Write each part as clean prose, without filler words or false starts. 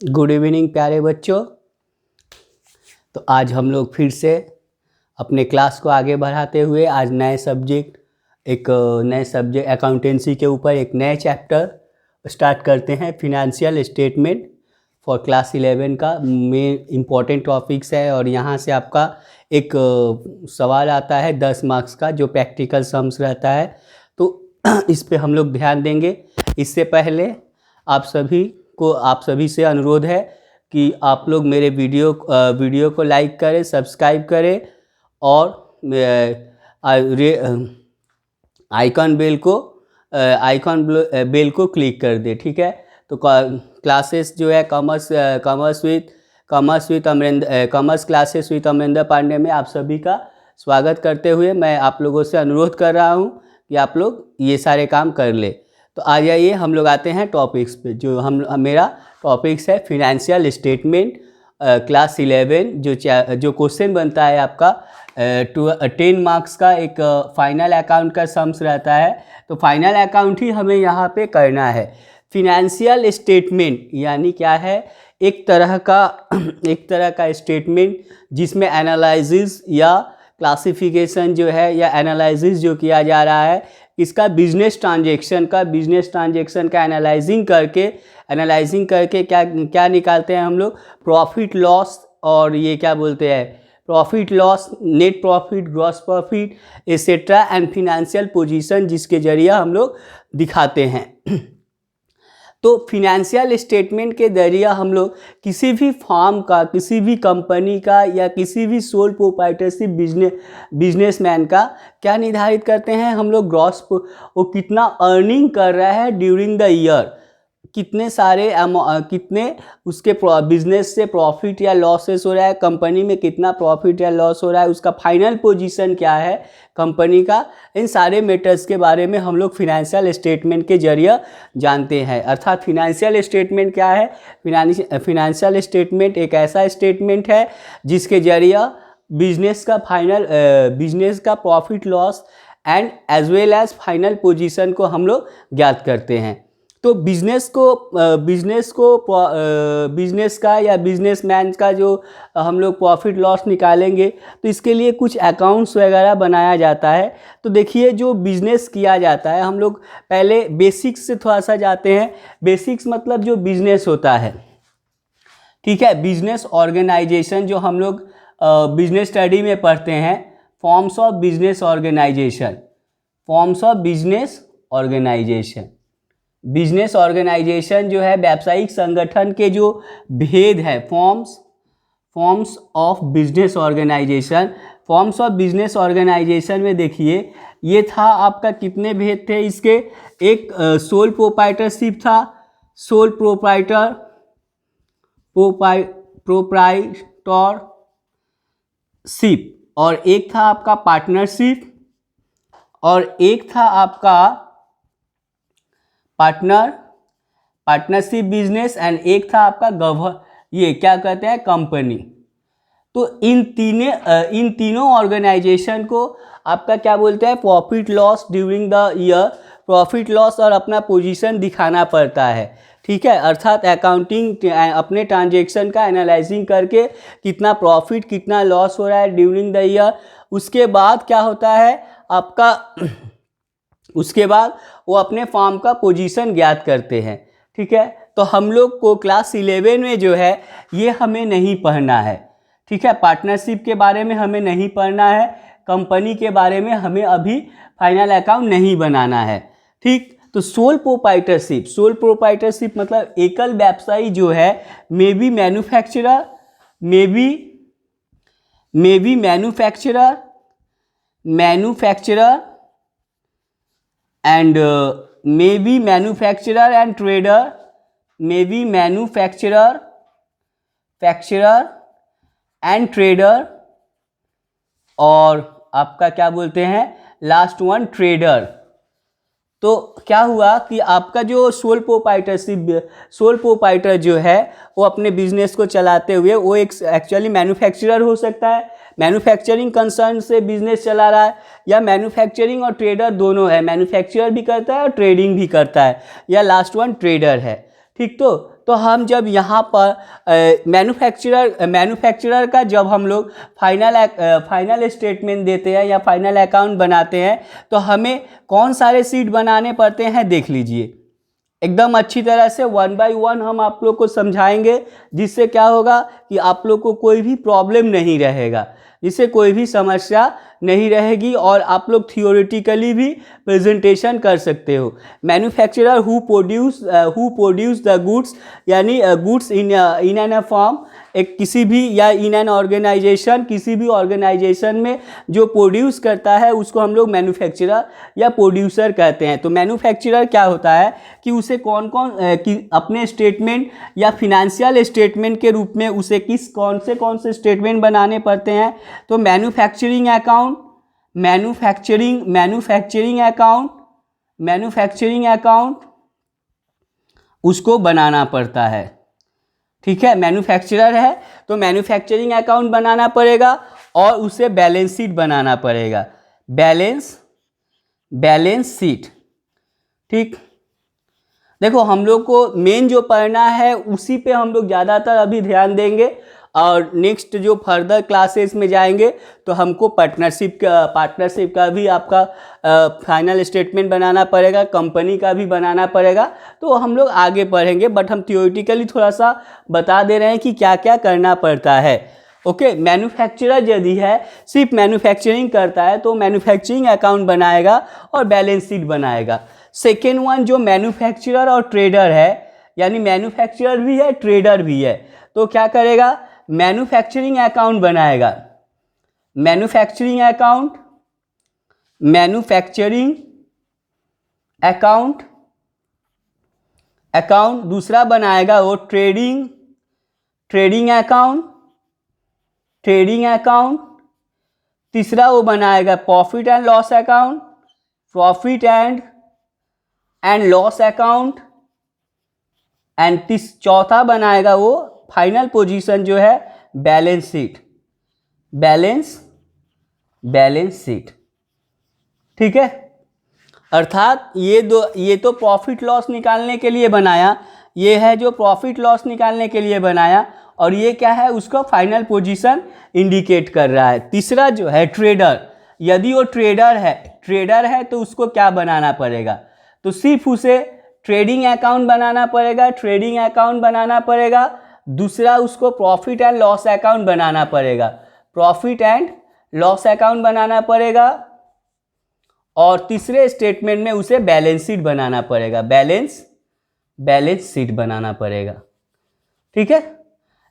Good evening प्यारे बच्चों। तो आज हम लोग फिर से अपने क्लास को आगे बढ़ाते हुए आज नए सब्जेक्ट अकाउंटेंसी के ऊपर एक नए चैप्टर स्टार्ट करते हैं। फिनेंशियल स्टेटमेंट फॉर क्लास 11 का मेन इम्पॉर्टेंट टॉपिक्स है और यहाँ से आपका एक सवाल आता है 10 मार्क्स का जो प्रैक्टिकल सम्स रहता है, तो इस पे हम लोग ध्यान देंगे। इससे पहले आप सभी से अनुरोध है कि आप लोग मेरे वीडियो को लाइक करें, सब्सक्राइब करें और आइकॉन बेल को क्लिक कर दें। ठीक है, तो क्लासेस जो है commerce classes with Amarinder Pandey में आप सभी का स्वागत करते हुए मैं आप लोगों से अनुरोध कर रहा हूं कि आप लोग ये सारे काम कर ले। तो आ जाइए हम लोग आते हैं टॉपिक्स पे। जो मेरा टॉपिक्स है फिनेंशियल स्टेटमेंट क्लास 11, जो क्वेश्चन बनता है आपका 10 मार्क्स का एक फाइनल अकाउंट का सम्स रहता है। तो फाइनल अकाउंट ही हमें यहाँ पे करना है। फिनेंशियल स्टेटमेंट यानी क्या है? एक तरह का स्टेटमेंट जिसमें एनालिसिस या क्लासिफिकेशन जो है या एनालिसिस जो किया जा रहा है इसका बिजनेस ट्रांजैक्शन का एनालाइजिंग करके क्या निकालते हैं हम लोग? प्रॉफिट लॉस, और ये क्या बोलते हैं, profit loss, net profit, gross profit etcetera and financial position, जिसके जरिए हम लोग दिखाते हैं। तो फिनेंशियल स्टेटमेंट के जरिए हम लोग किसी भी फर्म का, किसी भी कंपनी का या किसी भी सोल प्रोप्राइटरशिप बिजनेसमैन का क्या निर्धारित करते हैं हम लोग? ग्रॉस, वो कितना अर्निंग कर रहा है ड्यूरिंग द ईयर, कितने उसके बिजनेस से प्रॉफिट या लॉसेस हो रहा है, कंपनी में कितना प्रॉफिट या लॉस हो रहा है, उसका फाइनल पोजीशन क्या है कंपनी का। इन सारे मैटर्स के बारे में हम लोग फिनेंशियल स्टेटमेंट के जरिए जानते हैं। अर्थात फिनेंशियल स्टेटमेंट क्या है? फिनेंशियल स्टेटमेंट एक ऐसा स्टेटमेंट है जिसके जरिए बिजनेस का profit loss and as well as final position को हम लोग ज्ञात करते हैं। तो बिजनेस का या बिजनेसमैन का जो हम लोग प्रॉफिट लॉस निकालेंगे तो इसके लिए कुछ अकाउंट्स वगैरह बनाया जाता है। तो देखिए, जो बिजनेस किया जाता है, हम लोग पहले बेसिक्स से थोड़ा सा जाते हैं। बेसिक्स मतलब जो बिजनेस होता है, ठीक है, बिजनेस ऑर्गेनाइजेशन जो हम लोग बिजनेस स्टडी में पढ़ते हैं, forms of business organisation. Business organisation जो है व्यावसायिक संगठन के जो भेद है, फॉर्म्स ऑफ बिजनेस ऑर्गेनाइजेशन में देखिए, ये था आपका कितने भेद थे इसके? एक सोल प्रोप्राइटरशिप था, सोल प्रोप्राइटरशिप, और एक था आपका पार्टनरशिप, और एक था आपका पार्टनरशिप बिजनेस, एंड एक था आपका ये क्या कहते हैं, कंपनी। तो इन तीनों ऑर्गेनाइजेशन को आपका क्या बोलते हैं? Profit loss during the year, profit loss और अपना पोजीशन दिखाना पड़ता है। ठीक है, अर्थात अकाउंटिंग अपने ट्रांजैक्शन का एनालाइजिंग करके कितना प्रॉफिट कितना लॉस हो रहा है ड्यूरिंग द ईयर। उसके बाद क्या होता है आपका? उसके बाद वो अपने फॉर्म का पोजीशन ज्ञात करते हैं। ठीक है, तो हम लोग को क्लास 11 में जो है ये हमें नहीं पढ़ना है। ठीक है, पार्टनरशिप के बारे में हमें नहीं पढ़ना है, कंपनी के बारे में हमें अभी फाइनल अकाउंट नहीं बनाना है। ठीक, तो सोल प्रोप्राइटरशिप मतलब एकल व्यवसायी जो है, may be manufacturer and maybe manufacturer and trader, और आपका क्या बोलते हैं लास्ट वन, ट्रेडर। तो क्या हुआ कि आपका जो सोल प्रोप्राइटर जो है वो अपने बिजनेस को चलाते हुए वो एक एक्चुअली मैन्युफैक्चरर हो सकता है, मैन्युफैक्चरिंग कंसर्न से बिजनेस चला रहा है, या मैन्युफैक्चरिंग और ट्रेडर दोनों है, मैन्युफैक्चरर भी करता है और ट्रेडिंग भी करता है, या लास्ट वन ट्रेडर है। ठीक, तो तो हम जब यहाँ पर मैन्युफैक्चरर का जब हम लोग फाइनल स्टेटमेंट देते हैं या फाइनल अकाउंट बनाते हैं तो हमें कौन सारे शीट बनाने पड़ते हैं देख लीजिए। एकदम अच्छी तरह से 1 बाय 1 हम आप लोग को समझाएंगे, जिससे क्या होगा कि आप लोग को कोई भी प्रॉब्लम नहीं रहेगा, जिससे कोई भी समस्या नहीं रहेगी और आप लोग थियोरेटिकली भी प्रेजेंटेशन कर सकते हो। Manufacturer who produce the goods, यानी गुड्स इन एन फॉर्म, एक किसी भी या इन एन ऑर्गेनाइजेशन, किसी भी ऑर्गेनाइजेशन में जो प्रोड्यूस करता है उसको हम लोग मैन्युफैक्चरर या प्रोड्यूसर कहते हैं। तो मैन्युफैक्चरर क्या होता है कि उसे कौन कि अपने स्टेटमेंट या फिनेंशियल स्टेटमेंट के रूप में उसे कौन से स्टेटमेंट बनाने पड़ते हैं। तो मैन्युफैक्चरिंग अकाउंट उसको बनाना पड़ता है। ठीक है, मैन्युफैक्चरर है तो मैन्युफैक्चरिंग अकाउंट बनाना पड़ेगा और उसे बैलेंस शीट बनाना पड़ेगा, बैलेंस शीट। ठीक, देखो हम लोग को मेन जो पढ़ना है उसी पे हम लोग ज़्यादातर अभी ध्यान देंगे और नेक्स्ट जो फर्दर क्लासेस में जाएंगे तो हमको पार्टनरशिप का भी आपका फाइनल स्टेटमेंट बनाना पड़ेगा, कंपनी का भी बनाना पड़ेगा, तो हम लोग आगे पढ़ेंगे। बट हम थियोरेटिकली थोड़ा सा बता दे रहे हैं कि क्या क्या करना पड़ता है। ओके, मैन्युफैक्चरर यदि है सिर्फ मैन्युफैक्चरिंग करता है तो मैन्युफैक्चरिंग अकाउंट बनाएगा और बैलेंस शीट बनाएगा। सेकेंड वन जो मैन्युफैक्चरर और ट्रेडर है, यानी मैन्युफैक्चरर भी है ट्रेडर भी है, तो क्या करेगा, मैन्युफैक्चरिंग अकाउंट बनाएगा, मैन्युफैक्चरिंग अकाउंट दूसरा बनाएगा वो ट्रेडिंग अकाउंट, तीसरा वो बनाएगा profit and loss account and चौथा बनाएगा वो फाइनल पोजीशन जो है बैलेंस शीट। ठीक है, अर्थात ये तो प्रॉफिट लॉस निकालने के लिए बनाया, ये है जो प्रॉफिट लॉस निकालने के लिए बनाया, और ये क्या है, उसको फाइनल पोजीशन इंडिकेट कर रहा है। तीसरा जो है ट्रेडर, यदि वो ट्रेडर है तो उसको क्या बनाना पड़ेगा, तो सिर्फ उसे ट्रेडिंग अकाउंट बनाना पड़ेगा, दूसरा उसको प्रॉफिट एंड लॉस अकाउंट बनाना पड़ेगा, और तीसरे स्टेटमेंट में उसे बैलेंस शीट बनाना पड़ेगा। ठीक है,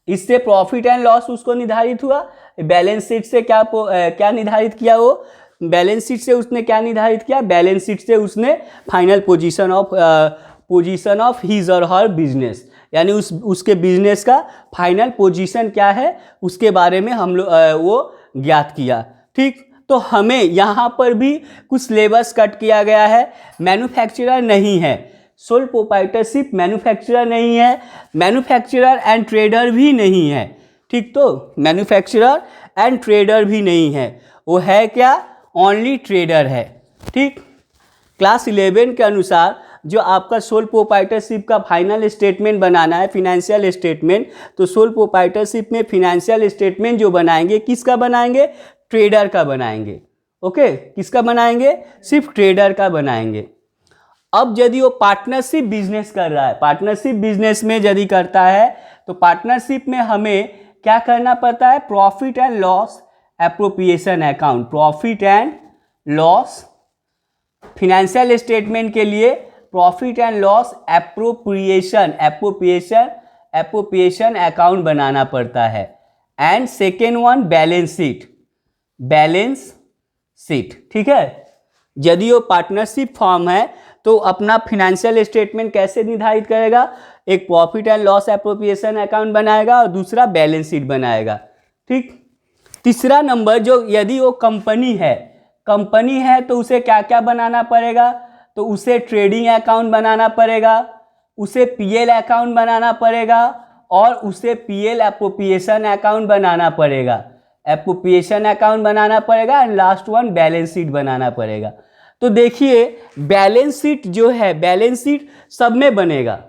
इससे प्रॉफिट एंड लॉस उसको निर्धारित हुआ, बैलेंस शीट से क्या निर्धारित किया, वो बैलेंस शीट से उसने क्या निर्धारित किया, बैलेंस शीट से उसने फाइनल पोजीशन ऑफ हिज और हर बिजनेस, यानी उसके बिजनेस का फाइनल पोजीशन क्या है उसके बारे में हम लोग वो ज्ञात किया। ठीक, तो हमें यहाँ पर भी कुछ सिलेबस कट किया गया है। मैन्युफैक्चरर नहीं है, सोल प्रोप्राइटरशिप मैन्युफैक्चरर नहीं है, मैन्युफैक्चरर एंड ट्रेडर भी नहीं है। ठीक, तो मैन्युफैक्चरर एंड ट्रेडर भी नहीं है, वो है क्या, ओनली ट्रेडर है। ठीक, क्लास 11 के अनुसार जो आपका सोल प्रोप्राइटरशिप का फाइनल स्टेटमेंट बनाना है, फिनेंशियल स्टेटमेंट, तो सोल प्रोप्राइटरशिप में फिनेंशियल स्टेटमेंट जो बनाएंगे किसका बनाएंगे, ट्रेडर का बनाएंगे। ओके, किसका बनाएंगे, सिर्फ ट्रेडर का बनाएंगे। अब यदि वो पार्टनरशिप बिजनेस कर रहा है, पार्टनरशिप बिजनेस में यदि करता है तो पार्टनरशिप में हमें क्या करना पड़ता है, profit and loss appropriation account, profit and loss financial statement के लिए profit and loss appropriation account बनाना पड़ता है। And second one balance sheet. ठीक है, यदि वो पार्टनरशिप फॉर्म है तो अपना फिनेंशियल स्टेटमेंट कैसे निर्धारित करेगा, एक profit and loss appropriation account बनाएगा और दूसरा बैलेंस शीट बनाएगा। ठीक, तीसरा नंबर जो यदि वो कंपनी है तो उसे क्या क्या बनाना पड़ेगा, तो उसे ट्रेडिंग अकाउंट बनाना पड़ेगा, उसे पीएल अकाउंट बनाना पड़ेगा और उसे पीएल एप्रोप्रिएशन अकाउंट बनाना पड़ेगा and last one balance sheet बनाना पड़ेगा। तो देखिए बैलेंस शीट जो है, बैलेंस शीट सब में बनेगा,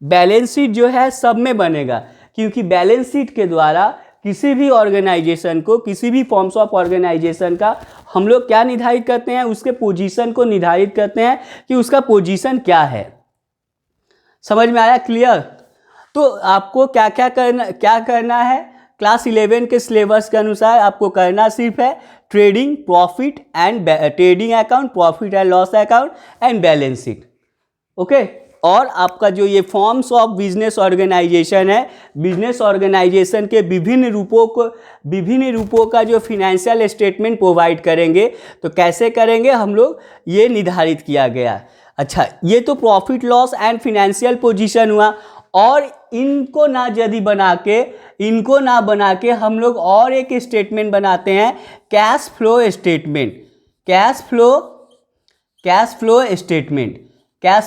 बैलेंस शीट जो है सब में बनेगा, क्योंकि बैलेंस शीट के द्वारा किसी भी ऑर्गेनाइजेशन को, किसी भी फॉर्म्स ऑफ ऑर्गेनाइजेशन का हम लोग क्या निर्धारित करते हैं, उसके पोजीशन को निर्धारित करते हैं कि उसका पोजीशन क्या है। समझ में आया? क्लियर? तो आपको क्या करना है, क्लास 11 के सिलेबस के अनुसार आपको करना सिर्फ है trading profit and trading account, profit and loss account and balance sheet. Okay. और आपका जो ये फॉर्म्स ऑफ बिजनेस ऑर्गेनाइजेशन है, बिजनेस ऑर्गेनाइजेशन के विभिन्न रूपों का जो फिनेंशियल स्टेटमेंट प्रोवाइड करेंगे, तो कैसे करेंगे हम लोग, ये निर्धारित किया गया। अच्छा, ये तो profit loss and financial position हुआ। और इनको ना बना के हम लोग और एक स्टेटमेंट बनाते हैं, cash flow statement. Cash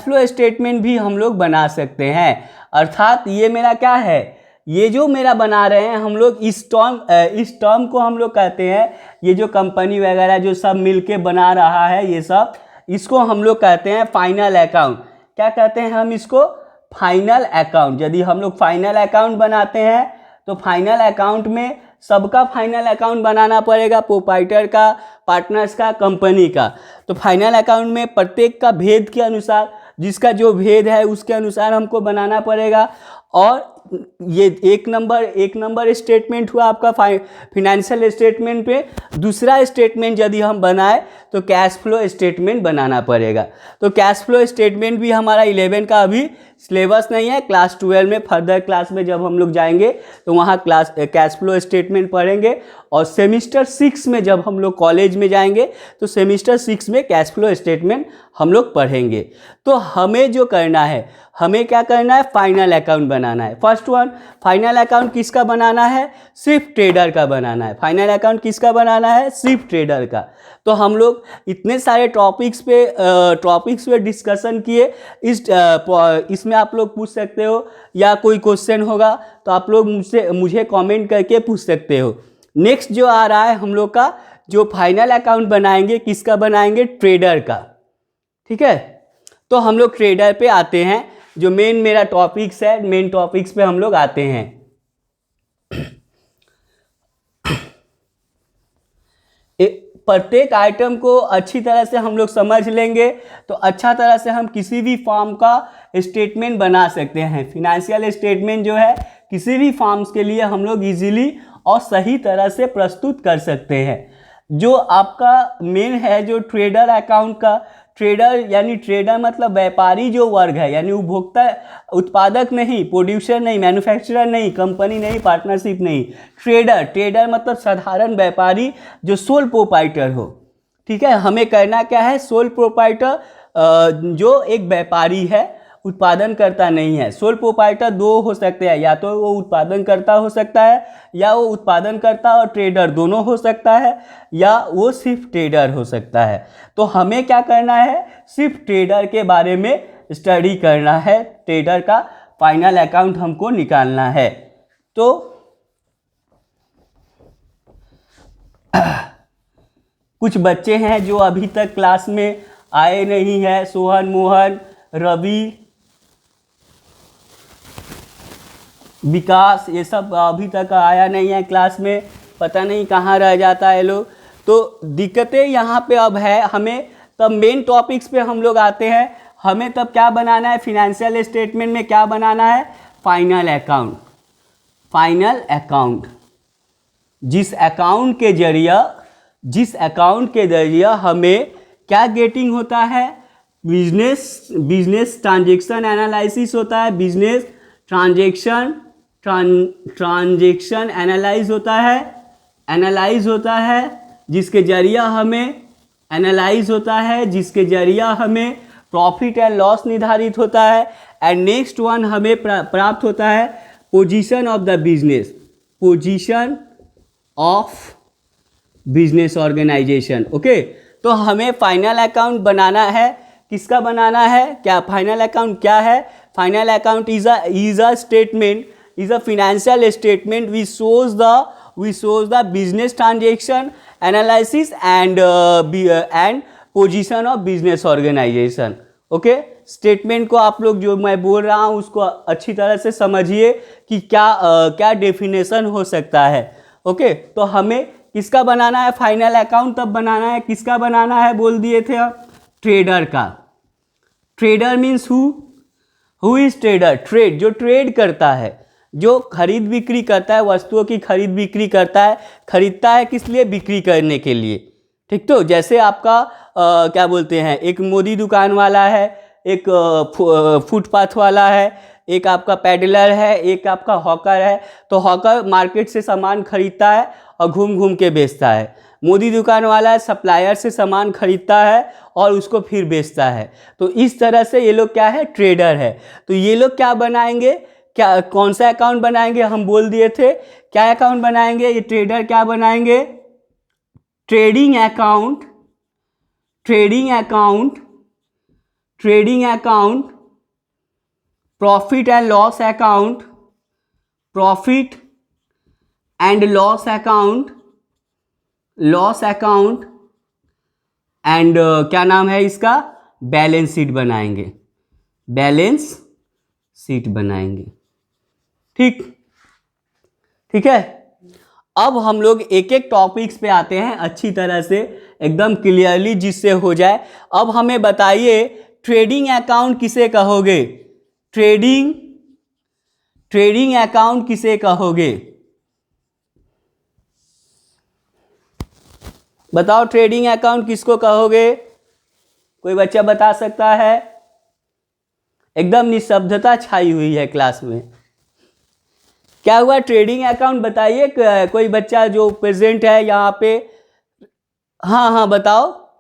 flow statement भी हम लोग बना सकते हैं। अर्थात ये मेरा क्या है, ये जो मेरा बना रहे हैं हम लोग, इस टर्म को हम लोग कहते हैं, ये जो कंपनी वगैरह जो सब मिलके बना रहा है ये सब, इसको हम लोग कहते हैं फाइनल अकाउंट। क्या कहते हैं हम इसको? Final account. यदि हम लोग फाइनल अकाउंट बनाते हैं तो फाइनल अकाउंट में सबका फाइनल अकाउंट बनाना पड़ेगा, प्रोप्राइटर का, पार्टनर्स का, कंपनी का। तो फाइनल अकाउंट में प्रत्येक का भेद के अनुसार, जिसका जो भेद है उसके अनुसार हमको बनाना पड़ेगा। और ये एक नंबर स्टेटमेंट हुआ आपका फिनेंशियल स्टेटमेंट पे। दूसरा स्टेटमेंट यदि हम बनाए तो कैश फ्लो स्टेटमेंट बनाना पड़ेगा। तो कैश फ्लो स्टेटमेंट भी हमारा 11 का अभी सिलेबस नहीं है, क्लास 12 में, फर्दर क्लास में जब हम लोग जाएंगे तो वहाँ कैश फ्लो स्टेटमेंट पढ़ेंगे। और सेमिस्टर 6 में जब हम लोग कॉलेज में जाएंगे तो सेमिस्टर 6 में कैश फ्लो स्टेटमेंट हम लोग पढ़ेंगे। तो हमें जो करना है, हमें क्या करना है, फाइनल अकाउंट बनाना है। फर्स्ट वन, फाइनल अकाउंट किसका बनाना है? सिर्फ ट्रेडर का बनाना है। फाइनल अकाउंट किसका बनाना है? सिर्फ ट्रेडर का। तो हम लोग इतने सारे टॉपिक्स पे डिस्कशन किए। इसमें आप लोग पूछ सकते हो, या कोई क्वेश्चन होगा तो आप लोग मुझे कमेंट करके पूछ सकते हो। नेक्स्ट जो आ रहा है हम लोग का, जो फाइनल अकाउंट बनाएंगे, किसका बनाएंगे? ट्रेडर का। ठीक है, तो हम लोग ट्रेडर पे आते हैं, जो मेन मेरा टॉपिक्स है, मेन टॉपिक्स पे हम लोग आते हैं। प्रत्येक आइटम को अच्छी तरह से हम लोग समझ लेंगे तो अच्छा तरह से हम किसी भी फॉर्म का स्टेटमेंट बना सकते हैं। फिनेंशियल स्टेटमेंट जो है किसी भी फॉर्म्स के लिए हम लोग इजीली और सही तरह से प्रस्तुत कर सकते हैं। जो आपका मेन है, जो ट्रेडर अकाउंट का, ट्रेडर मतलब व्यापारी जो वर्ग है, यानी उपभोक्ता, उत्पादक नहीं, प्रोड्यूसर नहीं, मैन्युफैक्चरर नहीं, कंपनी नहीं, पार्टनरशिप नहीं। ट्रेडर मतलब साधारण व्यापारी जो सोल प्रोप्राइटर हो। ठीक है, हमें करना क्या है, सोल प्रोप्राइटर जो एक व्यापारी है, उत्पादन करता नहीं है। सोल प्रोप्राइटर दो हो सकते हैं, या तो वो उत्पादन करता हो सकता है, या वो उत्पादन करता और ट्रेडर दोनों हो सकता है, या वो सिर्फ ट्रेडर हो सकता है। तो हमें क्या करना है, सिर्फ ट्रेडर के बारे में स्टडी करना है। ट्रेडर का फाइनल अकाउंट हमको निकालना है। तो कुछ बच्चे हैं जो अभी तक क्लास में आए नहीं है, सोहन, मोहन, रवि, विकास, ये सब अभी तक आया नहीं है क्लास में, पता नहीं कहाँ रह जाता है लोग। तो दिक्कतें यहाँ पे अब है। हमें तब मेन टॉपिक्स पे हम लोग आते हैं। हमें तब क्या बनाना है, फिनेंशियल स्टेटमेंट में क्या बनाना है, फाइनल अकाउंट। फाइनल अकाउंट, जिस अकाउंट के जरिए हमें क्या गेटिंग होता है, बिजनेस ट्रांजेक्शन एनालिसिस होता है, बिजनेस ट्रांजेक्शन एनालाइज होता है, जिसके जरिए हमें प्रॉफिट एंड लॉस निर्धारित होता है। एंड नेक्स्ट वन हमें प्राप्त होता है position of business organisation. Okay, तो हमें फाइनल अकाउंट बनाना है। किसका बनाना है, क्या फाइनल अकाउंट क्या है? Final account is a statement, is a financial statement which shows the business transaction analysis and position of business organization. Okay, statement को आप लोग जो मैं बोल रहा हूँ उसको अच्छी तरह से समझिए कि क्या डेफिनेशन हो सकता है। ओके, तो हमें किसका बनाना है फाइनल अकाउंट, तब बनाना है किसका बनाना है बोल दिए थे हम, ट्रेडर का। Trader means who is trader, trade जो ट्रेड करता है, जो खरीद बिक्री करता है, वस्तुओं की खरीद बिक्री करता है, खरीदता है किस लिए, बिक्री करने के लिए। ठीक, तो जैसे आपका क्या बोलते हैं, एक मोदी दुकान वाला है, एक फुटपाथ वाला है, एक आपका पैडलर है, एक आपका हॉकर है। तो हॉकर मार्केट से सामान खरीदता है और घूम घूम के बेचता है। मोदी दुकान वाला है सप्लायर से सामान खरीदता है और उसको फिर बेचता है। तो इस तरह से ये लोग क्या है, ट्रेडर है। तो ये लोग क्या बनाएंगे, क्या कौन सा अकाउंट बनाएंगे, हम बोल दिए थे क्या अकाउंट बनाएंगे, ये ट्रेडर क्या बनाएंगे, trading account, trading account, trading account, profit and loss account, profit and loss account, loss account and क्या नाम है इसका, बैलेंस शीट बनाएंगे, बैलेंस शीट बनाएंगे। ठीक, ठीक है। अब हम लोग एक एक टॉपिक्स पे आते हैं अच्छी तरह से, एकदम क्लियरली, जिससे हो जाए। अब हमें बताइए ट्रेडिंग अकाउंट किसे कहोगे, ट्रेडिंग अकाउंट किसे कहोगे, बताओ ट्रेडिंग अकाउंट किसको कहोगे, कोई बच्चा बता सकता है। एकदम निशब्दता छाई हुई है क्लास में, क्या हुआ, ट्रेडिंग अकाउंट बताइए, कोई बच्चा जो प्रेजेंट है यहाँ पे। हाँ हाँ बताओ,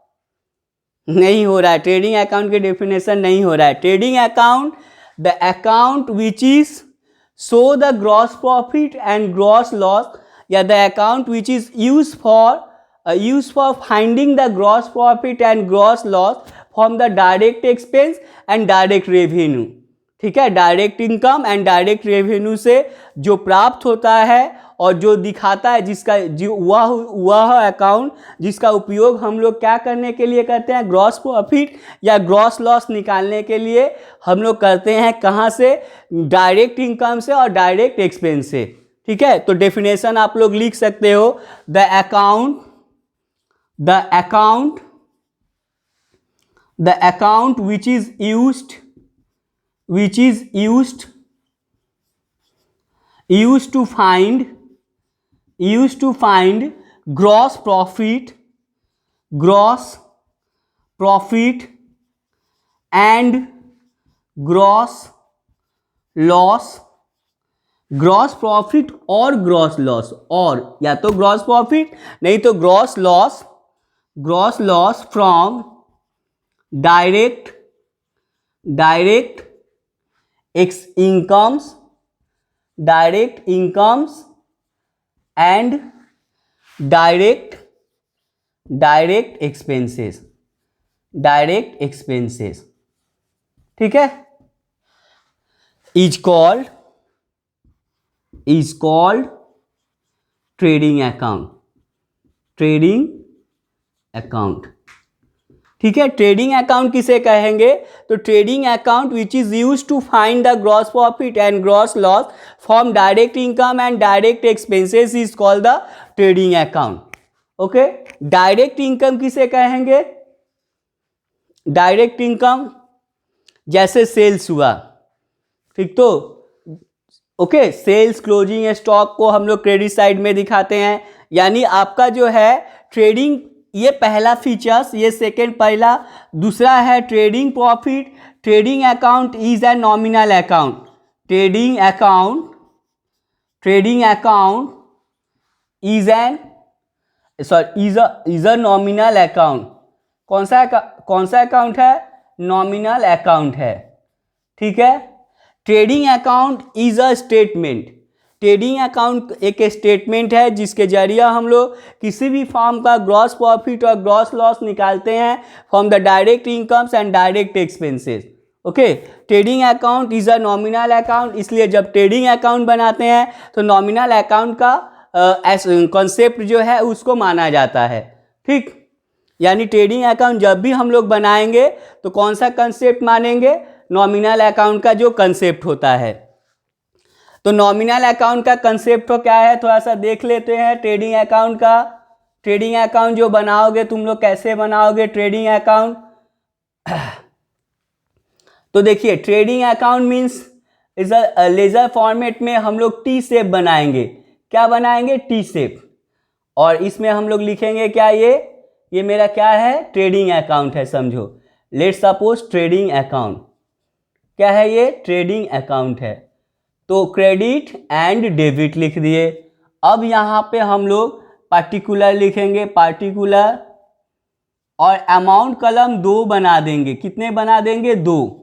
नहीं हो रहा है, ट्रेडिंग अकाउंट के डेफिनेशन नहीं हो रहा है। Trading account, the account which is show the gross profit and gross loss, या the account which is use for finding the gross profit and gross loss from the direct expense and direct revenue. ठीक है, direct income and direct revenue से जो प्राप्त होता है और जो दिखाता है, जिसका जो वह अकाउंट जिसका उपयोग हम लोग क्या करने के लिए करते हैं, ग्रॉस प्रॉफिट या ग्रॉस लॉस निकालने के लिए हम लोग करते हैं। कहाँ से, डायरेक्ट इनकम से और डायरेक्ट एक्सपेंस से। ठीक है, तो डेफिनेशन आप लोग लिख सकते हो, the account which is used to find gross profit and gross loss, gross profit और ग्रॉस लॉस, और या तो ग्रॉस प्रॉफिट नहीं तो gross loss from direct incomes and direct expenses. ठीक है, इज कॉल्ड ट्रेडिंग अकाउंट। ठीक है, ट्रेडिंग अकाउंट किसे कहेंगे, तो trading account which is use to find the gross profit and gross loss from direct income and direct expenses is called the trading account. Okay, direct income किसे कहेंगे, direct income जैसे sales हुआ। ठीक, तो okay, sales closing stock को हम लोग credit side में दिखाते हैं। यानी आपका जो है ट्रेडिंग, ये पहला फीचर्स, ये सेकेंड पहला, दूसरा है trading profit. Trading account is a nominal account, trading account is a nominal account. कौन सा अकाउंट है, नॉमिनल अकाउंट है। ठीक है, trading account is a statement, trading account एक स्टेटमेंट है जिसके जरिए हम लोग किसी भी फॉर्म का ग्रॉस प्रॉफिट और ग्रॉस लॉस निकालते हैं from the direct incomes and direct expenses. Okay, trading account is a nominal account, इसलिए जब ट्रेडिंग अकाउंट बनाते हैं तो नॉमिनल अकाउंट का कॉन्सेप्ट जो है उसको माना जाता है। ठीक, यानी ट्रेडिंग अकाउंट जब भी हम लोग बनाएंगे तो कौन सा कंसेप्ट मानेंगे, नॉमिनल अकाउंट का जो कंसेप्ट होता है। तो नॉमिनल अकाउंट का कंसेप्ट तो क्या है, थोड़ा सा देख लेते हैं ट्रेडिंग अकाउंट का। ट्रेडिंग अकाउंट जो बनाओगे तुम लोग, कैसे बनाओगे ट्रेडिंग अकाउंट? तो देखिए, trading account means is a ledger format में हम लोग टी शेप बनाएंगे। क्या बनाएंगे? T shape. और इसमें हम लोग लिखेंगे क्या, ये मेरा क्या है, ट्रेडिंग अकाउंट है, समझो। लेट्स सपोज ट्रेडिंग अकाउंट क्या है, ये ट्रेडिंग अकाउंट है। तो क्रेडिट एंड डेबिट लिख दिए। अब यहाँ पे हम लोग पार्टिकुलर लिखेंगे, पार्टिकुलर, और अमाउंट कलम 2 बना देंगे। कितने बना देंगे? 2।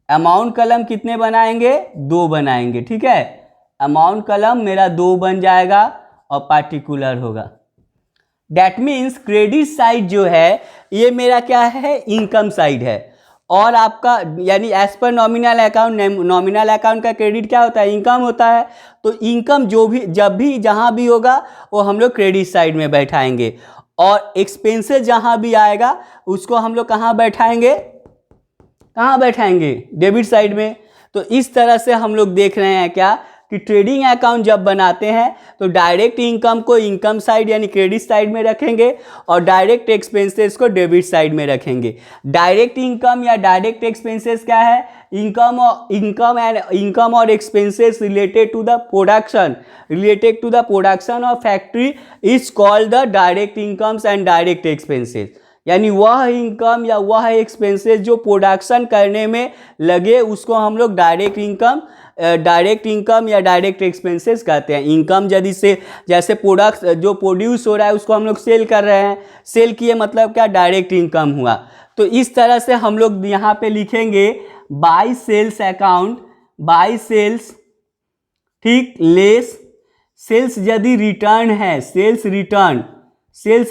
अमाउंट कलम कितने बनाएंगे? 2 बनाएंगे, ठीक है। अमाउंट कलम मेरा 2 बन जाएगा और पार्टिकुलर होगा। दैट मीन्स क्रेडिट साइड जो है ये मेरा क्या है, इनकम साइड है। और आपका यानी as per nominal account, nominal account का क्रेडिट क्या होता है, इनकम होता है। तो इनकम जो भी, जब भी, जहाँ भी होगा वो हम लोग क्रेडिट साइड में बैठाएंगे। और एक्सपेंसेस जहाँ भी आएगा उसको हम लोग कहाँ बैठाएंगे, कहाँ बैठाएंगे, डेबिट साइड में। तो इस तरह से हम लोग देख रहे हैं क्या कि ट्रेडिंग अकाउंट जब बनाते हैं तो डायरेक्ट इनकम को इनकम साइड यानी क्रेडिट साइड में रखेंगे और डायरेक्ट एक्सपेंसेस को डेबिट साइड में रखेंगे। डायरेक्ट इनकम या डायरेक्ट एक्सपेंसेस क्या है, इनकम और expenses related to the production of factory is called the direct incomes and direct expenses. यानी वह इनकम या वह एक्सपेंसेस जो प्रोडक्शन करने में लगे उसको हम लोग डायरेक्ट इनकम या डायरेक्ट एक्सपेंसेस कहते हैं। इनकम यदि से जैसे प्रोडक्ट जो प्रोड्यूस हो रहा है उसको हम लोग सेल कर रहे हैं, सेल किए मतलब क्या, डायरेक्ट इनकम हुआ। तो इस तरह से हम लोग यहाँ पे लिखेंगे by sales account, by sales, ठीक, लेस सेल्स यदि रिटर्न है, सेल्स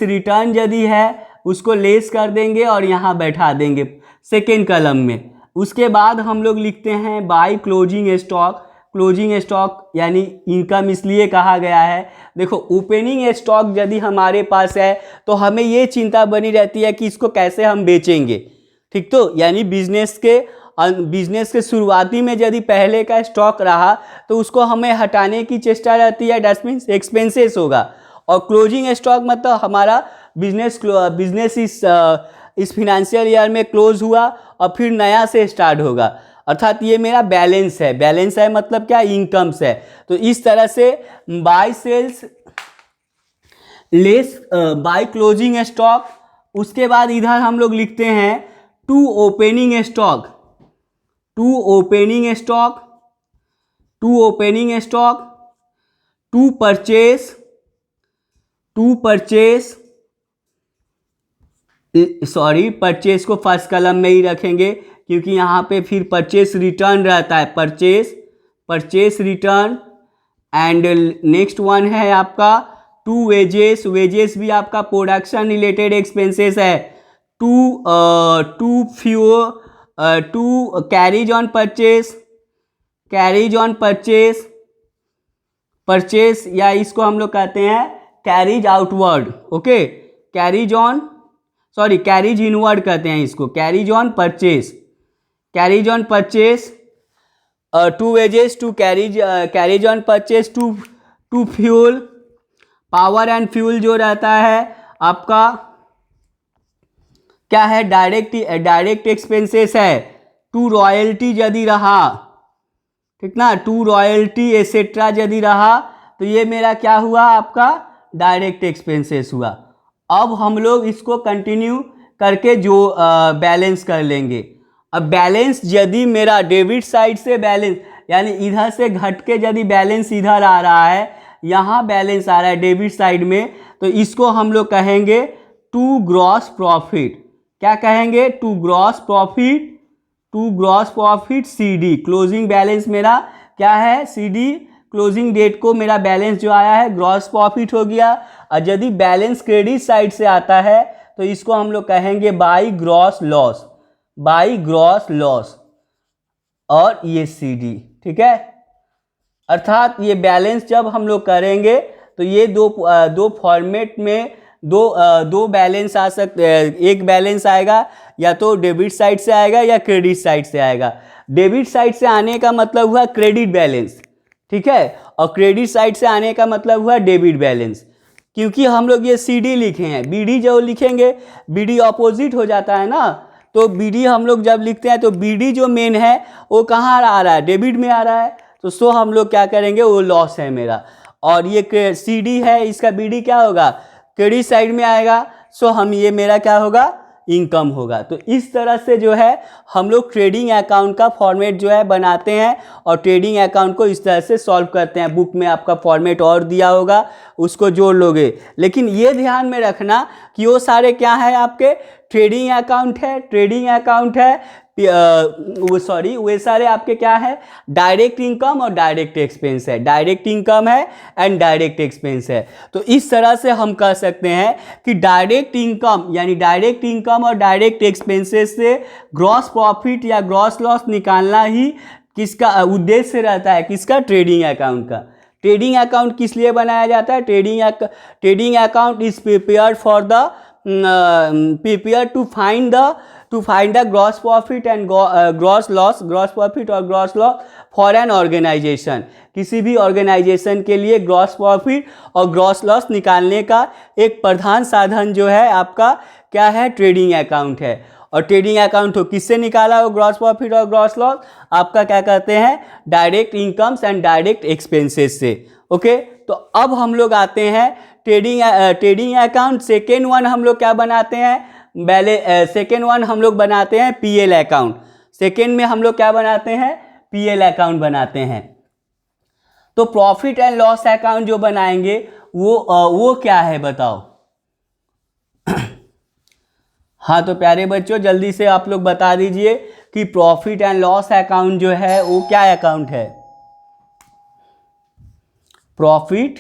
रिटर्न यदि है उसको लेस कर देंगे और यहाँ बैठा देंगे सेकेंड कलम में। उसके बाद हम लोग लिखते हैं bye closing stock. Closing stock यानी इनकम इसलिए कहा गया है, देखो ओपनिंग स्टॉक यदि हमारे पास है तो हमें ये चिंता बनी रहती है कि इसको कैसे हम बेचेंगे, ठीक। तो यानी बिजनेस के शुरुआती में यदि पहले का स्टॉक रहा तो उसको हमें हटाने की चेष्टा रहती है, दैट मीन्स एक्सपेंसेस होगा। और क्लोजिंग स्टॉक मतलब हमारा बिजनेस इस फिनेंशियल ईयर में क्लोज हुआ और फिर नया से स्टार्ट होगा, अर्थात ये मेरा बैलेंस है मतलब क्या, इनकम्स है। तो इस तरह से by sales less by closing stock. उसके बाद इधर हम लोग लिखते हैं to opening stock, to purchase को फर्स्ट कलम में ही रखेंगे क्योंकि यहाँ पे फिर परचेस रिटर्न रहता है, purchase return. And next one है आपका टू वेजेस भी आपका प्रोडक्शन रिलेटेड एक्सपेंसेस है। टू कैरीज ऑन परचेस या इसको हम लोग कहते हैं carriage outward, okay, carriage inward कहते हैं इसको, carriage on purchase, to wages, to carriage on purchase, to fuel, power and fuel जो रहता है आपका क्या है, डायरेक्ट एक्सपेंसेस है। टू रॉयल्टी यदि रहा, ठीक ना, टू रॉयल्टी एसेट्रा यदि रहा तो ये मेरा क्या हुआ, आपका डायरेक्ट एक्सपेंसेस हुआ। अब हम लोग इसको कंटिन्यू करके जो बैलेंस कर लेंगे। अब बैलेंस यदि मेरा डेबिट साइड से बैलेंस यानी इधर से घट के यदि बैलेंस इधर आ रहा है, यहाँ बैलेंस आ रहा है डेबिट साइड में, तो इसको हम लोग कहेंगे टू ग्रॉस प्रॉफिट। क्या कहेंगे, to gross profit CD। Closing balance मेरा क्या है, CD। क्लोजिंग डेट को मेरा बैलेंस जो आया है ग्रॉस प्रॉफिट हो गया। और यदि बैलेंस क्रेडिट साइड से आता है तो इसको हम लोग कहेंगे बाई ग्रॉस लॉस, और ये CD, ठीक है। अर्थात ये बैलेंस जब हम लोग करेंगे तो ये दो फॉर्मेट में दो बैलेंस आ सकते हैं। एक बैलेंस आएगा या तो डेबिट साइड से आएगा या क्रेडिट साइड से आएगा। डेबिट साइड से आने का मतलब हुआ क्रेडिट बैलेंस, ठीक है, और क्रेडिट साइड से आने का मतलब हुआ डेबिट बैलेंस। क्योंकि हम लोग ये CD लिखे हैं, BD जो लिखेंगे, BD ऑपोजिट हो जाता है ना, तो BD हम लोग जब लिखते हैं तो BD जो मेन है वो कहाँ आ रहा है, डेबिट में आ रहा है, तो सो हम लोग क्या करेंगे, वो लॉस है मेरा। और ये CD है, इसका BD क्या होगा, क्रेडिट साइड में आएगा, सो हम ये मेरा क्या होगा, इनकम होगा। तो इस तरह से जो है हम लोग ट्रेडिंग अकाउंट का फॉर्मेट जो है बनाते हैं और ट्रेडिंग अकाउंट को इस तरह से सॉल्व करते हैं। बुक में आपका फॉर्मेट और दिया होगा, उसको जोड़ लोगे। लेकिन ये ध्यान में रखना कि वो सारे क्या है, आपके ट्रेडिंग अकाउंट है, ट्रेडिंग अकाउंट है, वे सारे आपके क्या है, डायरेक्ट इनकम और डायरेक्ट एक्सपेंस है, डायरेक्ट इनकम है एंड डायरेक्ट एक्सपेंस है। तो इस तरह से हम कह सकते हैं कि डायरेक्ट इनकम यानी डायरेक्ट इनकम और डायरेक्ट एक्सपेंसेस से ग्रॉस प्रॉफिट या ग्रॉस लॉस निकालना ही किसका उद्देश्य रहता है, किसका, ट्रेडिंग अकाउंट का। ट्रेडिंग अकाउंट किस लिए बनाया जाता है, trading account is prepared for the to find the gross profit and gross profit और gross loss for an organization। किसी भी ऑर्गेनाइजेशन के लिए ग्रॉस प्रॉफिट और ग्रॉस लॉस निकालने का एक प्रधान साधन जो है आपका क्या है, ट्रेडिंग अकाउंट है। और ट्रेडिंग अकाउंट हो किससे निकाला हो ग्रॉस प्रॉफिट और ग्रॉस लॉस, आपका क्या कहते हैं, direct incomes and direct expenses से। ओके, तो अब हम लोग आते हैं ट्रेडिंग अकाउंट। सेकेंड वन हम लोग क्या बनाते हैं, सेकेंड वन हम लोग बनाते हैं PL अकाउंट। सेकेंड में हम लोग क्या बनाते हैं, PL अकाउंट बनाते हैं। तो प्रॉफिट एंड लॉस अकाउंट जो बनाएंगे वो क्या है बताओ। हाँ तो प्यारे बच्चों जल्दी से आप लोग बता दीजिए कि प्रॉफिट एंड लॉस अकाउंट जो है वो क्या अकाउंट है, प्रॉफिट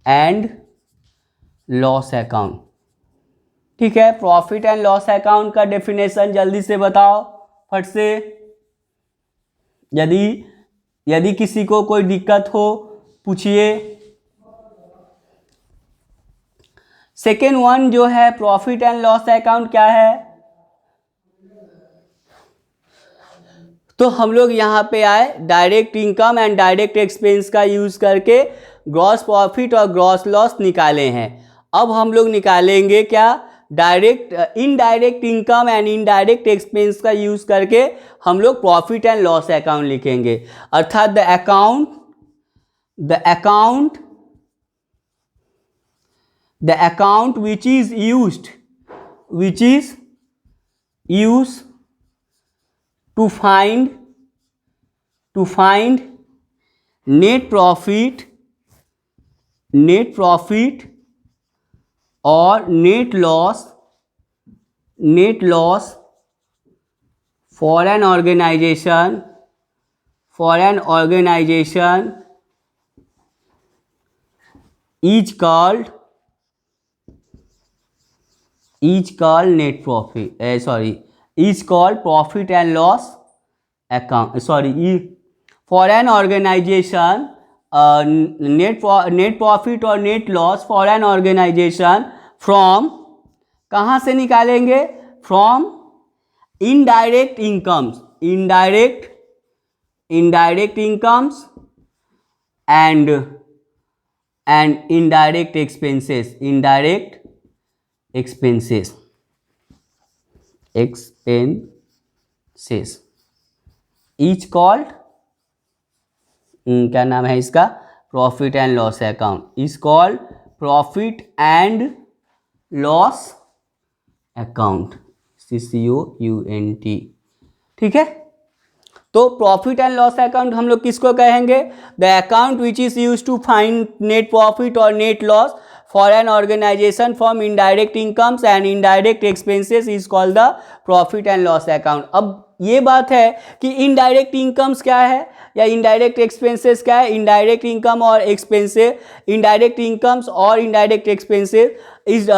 एंड लॉस अकाउंट। ठीक है, प्रॉफिट एंड लॉस अकाउंट का डेफिनेशन जल्दी से बताओ फट से। यदि किसी को कोई दिक्कत हो पूछिए। सेकेंड वन जो है प्रॉफिट एंड लॉस अकाउंट क्या है, तो हम लोग यहाँ पे आए direct income and direct expense का यूज करके ग्रॉस प्रॉफिट और ग्रॉस लॉस निकाले हैं। अब हम लोग निकालेंगे क्या, direct indirect income and indirect expense का यूज करके हम लोग प्रॉफिट एंड लॉस अकाउंट लिखेंगे। अर्थात the account which is used to find net profit और net loss for an organization is called net profit, is called profit and loss account, for an organization net profit और net loss for an organization from, कहाँ से निकालेंगे, from indirect incomes and indirect expenses, each called क्या नाम है इसका, profit and loss account, is called profit and loss account, CCOUNT। ठीक है, तो प्रॉफिट एंड लॉस अकाउंट हम लोग किसको कहेंगे, the account which is use to find net profit और net loss for an organization from indirect incomes and indirect expenses is called the profit and loss account. अब ये बात है कि इनडायरेक्ट इनकम्स क्या है या इनडायरेक्ट एक्सपेंसेस क्या है, इनडायरेक्ट इनकम और एक्सपेंसेस, इनडायरेक्ट इनकम्स और indirect expenses is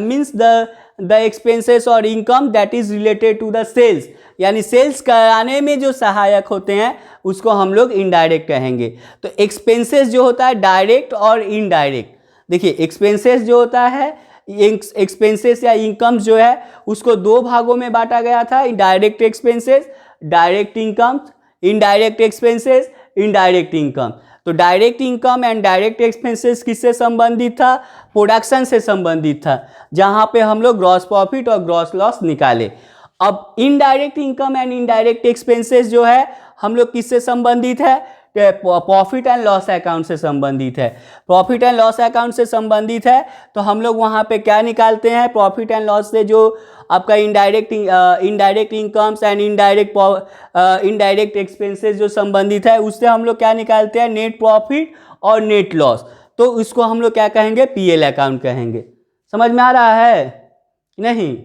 means the expenses और income that is related to the sales, यानी सेल्स कराने में जो सहायक होते हैं उसको हम लोग इनडायरेक्ट कहेंगे। तो एक्सपेंसेस जो होता है डायरेक्ट और इनडायरेक्ट, देखिए एक्सपेंसेस जो होता है, एक्सपेंसेस या इनकम्स जो है उसको दो भागों में बांटा गया था, direct expenses, direct income, indirect expenses, indirect income. तो direct income and direct expenses किससे संबंधित था? प्रोडक्शन से संबंधित था, जहां पे हम लोग ग्रॉस प्रॉफिट और ग्रॉस लॉस निकाले। अब indirect income and indirect expenses जो है हम लोग किससे संबंधित है? प्रॉफिट एंड लॉस अकाउंट से संबंधित है। प्रॉफिट एंड लॉस अकाउंट से संबंधित है तो हम लोग वहाँ पे क्या निकालते हैं? प्रॉफिट एंड लॉस से जो आपका indirect incomes and indirect expenses जो संबंधित है उससे हम लोग क्या निकालते हैं? नेट प्रॉफिट और नेट लॉस। तो उसको हम लोग क्या कहेंगे? पीएल अकाउंट कहेंगे। समझ में आ रहा है नहीं?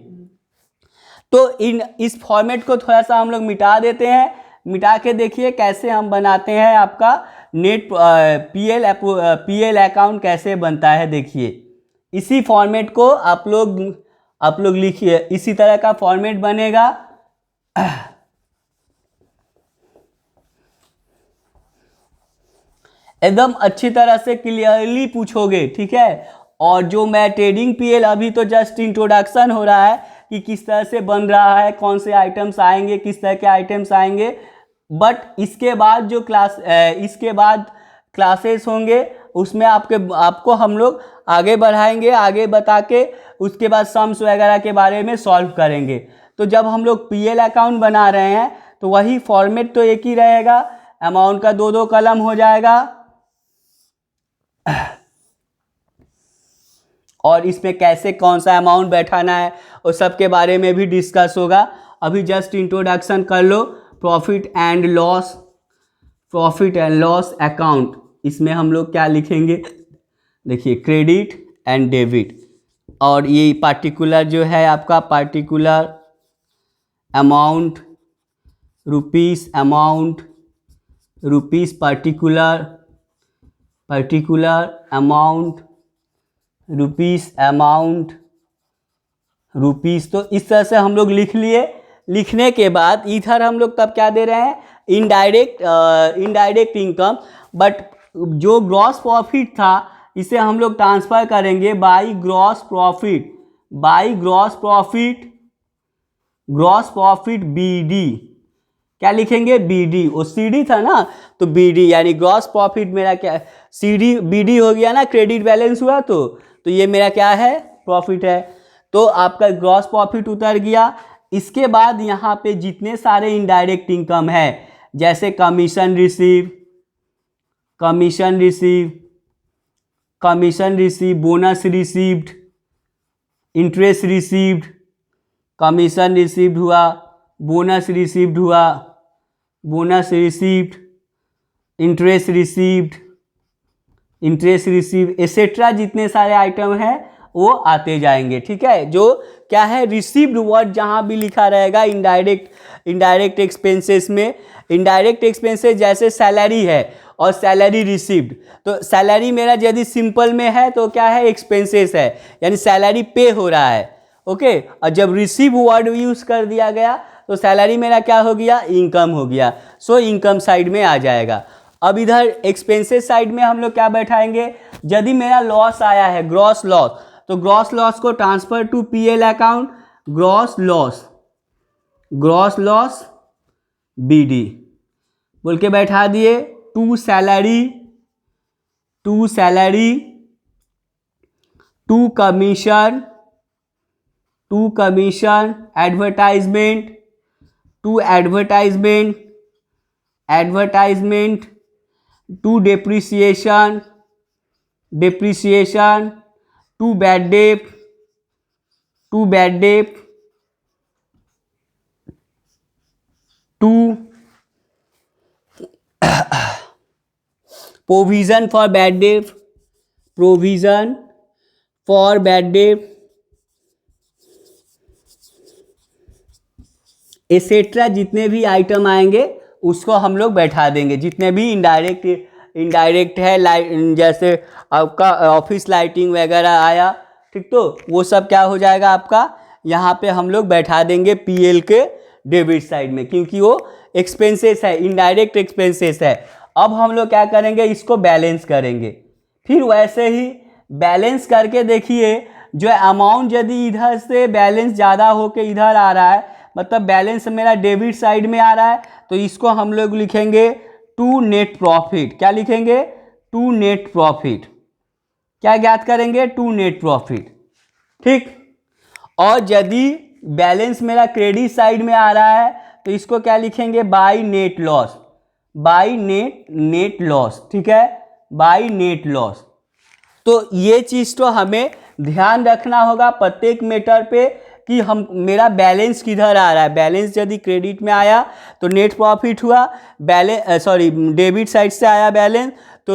तो इस फॉर्मेट को थोड़ा सा हम लोग मिटा देते हैं। मिटा के देखिए कैसे हम बनाते हैं, आपका नेट पीएल अकाउंट कैसे बनता है। देखिए इसी फॉर्मेट को आप लोग लिखिए, इसी तरह का फॉर्मेट बनेगा। एकदम अच्छी तरह से क्लियरली पूछोगे, ठीक है। और जो मैं ट्रेडिंग पीएल अभी तो जस्ट इंट्रोडक्शन हो रहा है कि किस तरह से बन रहा है, कौन से आइटम्स आएंगे, किस तरह के आइटम्स आएंगे। बट इसके बाद जो क्लासेस होंगे उसमें आपको हम लोग आगे बढ़ाएंगे, आगे बता के उसके बाद सम्स वगैरह के बारे में सॉल्व करेंगे। तो जब हम लोग पीएल अकाउंट बना रहे हैं तो वही फॉर्मेट तो एक ही रहेगा, अमाउंट का दो कलम हो जाएगा और इसमें कैसे कौन सा अमाउंट बैठाना है उस सब के बारे में भी डिस्कस होगा। अभी जस्ट इंट्रोडक्शन कर लो। प्रॉफिट एंड लॉस अकाउंट, इसमें हम लोग क्या लिखेंगे? देखिए क्रेडिट एंड डेबिट, और ये पार्टिकुलर जो है आपका particular amount rupees particular amount rupees. तो इस तरह से हम लोग लिख लिए। लिखने के बाद इधर हम लोग तब क्या दे रहे हैं? Indirect income. बट जो ग्रॉस प्रॉफिट था इसे हम लोग ट्रांसफर करेंगे बाय ग्रॉस प्रॉफिट बीडी। क्या लिखेंगे? बीडी। वो सीडी था ना, तो बीडी यानी ग्रॉस प्रॉफिट मेरा क्या, सीडी बीडी हो गया ना, क्रेडिट बैलेंस हुआ तो ये मेरा क्या है? प्रॉफिट है। तो आपका ग्रॉस प्रॉफिट उतर गया। इसके बाद यहाँ पे जितने सारे इनडायरेक्ट इनकम है, जैसे commission receive, bonus received, interest received, commission received हुआ, bonus received, interest received etcetera, जितने सारे आइटम हैं वो आते जाएंगे, ठीक है। जो क्या है? रिसीव्ड वर्ड जहां भी लिखा रहेगा इनडायरेक्ट एक्सपेंसेस में, इनडायरेक्ट एक्सपेंसेस जैसे सैलरी है और सैलरी रिसीव्ड, तो सैलरी मेरा यदि सिंपल में है तो क्या है? एक्सपेंसेस है, यानी सैलरी पे हो रहा है, ओके। और जब रिसीव वर्ड यूज कर दिया गया तो सैलरी मेरा क्या हो गया? इनकम हो गया। सो इनकम साइड में आ जाएगा। अब इधर एक्सपेंसेस साइड में हम लोग क्या बैठाएंगे? यदि मेरा लॉस आया है, ग्रॉस लॉस, तो ग्रॉस लॉस को transfer to PL account, gross loss BD बोल के बैठा दिए। To salary, to commission, advertisement, to depreciation, to bad debt, to provision for bad debt, etcetera, जितने भी आइटम आएंगे उसको हम लोग बैठा देंगे। जितने भी इनडायरेक्ट है, जैसे आपका ऑफिस लाइटिंग वगैरह आया, ठीक, तो वो सब क्या हो जाएगा आपका? यहाँ पे हम लोग बैठा देंगे पीएल के डेबिट साइड में, क्योंकि वो एक्सपेंसेस है, इनडायरेक्ट एक्सपेंसेस है। अब हम लोग क्या करेंगे? इसको बैलेंस करेंगे। फिर वैसे ही बैलेंस करके देखिए, जो अमाउंट यदि इधर से बैलेंस ज़्यादा होके इधर आ रहा है, मतलब बैलेंस मेरा डेबिट साइड में आ रहा है, तो इसको हम लोग लिखेंगे टू नेट प्रॉफिट। क्या लिखेंगे? To net profit. क्या ज्ञात करेंगे? To net profit. ठीक। और यदि बैलेंस मेरा क्रेडिट साइड में आ रहा है तो इसको क्या लिखेंगे? By net loss. By net loss. ठीक है, बाय नेट लॉस। तो ये चीज़ तो हमें ध्यान रखना होगा प्रत्येक मैटर पे कि हम मेरा बैलेंस किधर आ रहा है। बैलेंस यदि क्रेडिट में आया तो नेट प्रॉफिट हुआ, डेबिट साइड से आया बैलेंस तो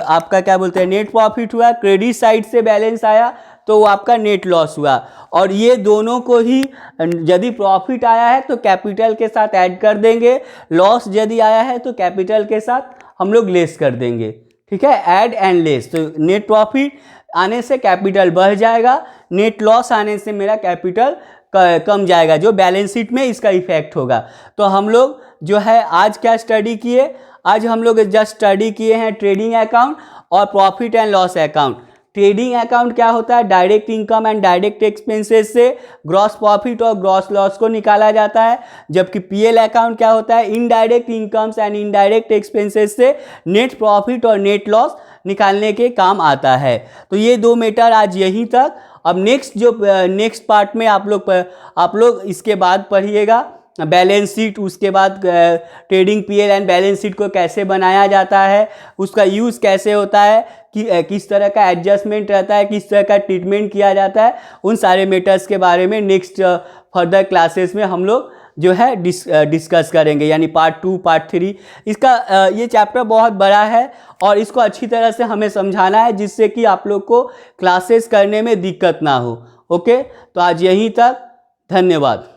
आपका क्या बोलते हैं, नेट प्रॉफिट हुआ। क्रेडिट साइड से बैलेंस आया तो वो आपका नेट लॉस हुआ। और ये दोनों को ही यदि प्रॉफिट आया है तो कैपिटल के साथ ऐड कर देंगे, लॉस यदि आया है तो कैपिटल के साथ हम लोग लेस कर देंगे। ठीक है, ऐड एंड लेस। तो नेट प्रॉफिट आने से कैपिटल बढ़ जाएगा, नेट लॉस आने से मेरा कैपिटल कम जाएगा, जो बैलेंस शीट में इसका इफेक्ट होगा। तो हम लोग जो है आज क्या स्टडी किए? आज हम लोग जस्ट स्टडी किए हैं ट्रेडिंग अकाउंट और profit and loss account. Trading account क्या होता है? Direct income and direct expenses से ग्रॉस प्रॉफिट और ग्रॉस लॉस को निकाला जाता है। जबकि पीएल अकाउंट क्या होता है? Indirect incomes and indirect expenses से नेट प्रॉफिट और नेट लॉस निकालने के काम आता है। तो ये दो मैटर आज यहीं तक। अब नेक्स्ट पार्ट में आप लोग इसके बाद पढ़िएगा बैलेंस शीट, उसके बाद trading PL and balance sheet को कैसे बनाया जाता है, उसका यूज़ कैसे होता है, कि किस तरह का एडजस्टमेंट रहता है, किस तरह का ट्रीटमेंट किया जाता है, उन सारे मैटर्स के बारे में नेक्स्ट फर्दर क्लासेस में हम लोग जो है डिस्कस करेंगे, यानी पार्ट 2 पार्ट 3। इसका ये चैप्टर बहुत बड़ा है और इसको अच्छी तरह से हमें समझाना है जिससे कि आप लोग को क्लासेस करने में दिक्कत ना हो। ओके, तो आज यहीं तक, धन्यवाद।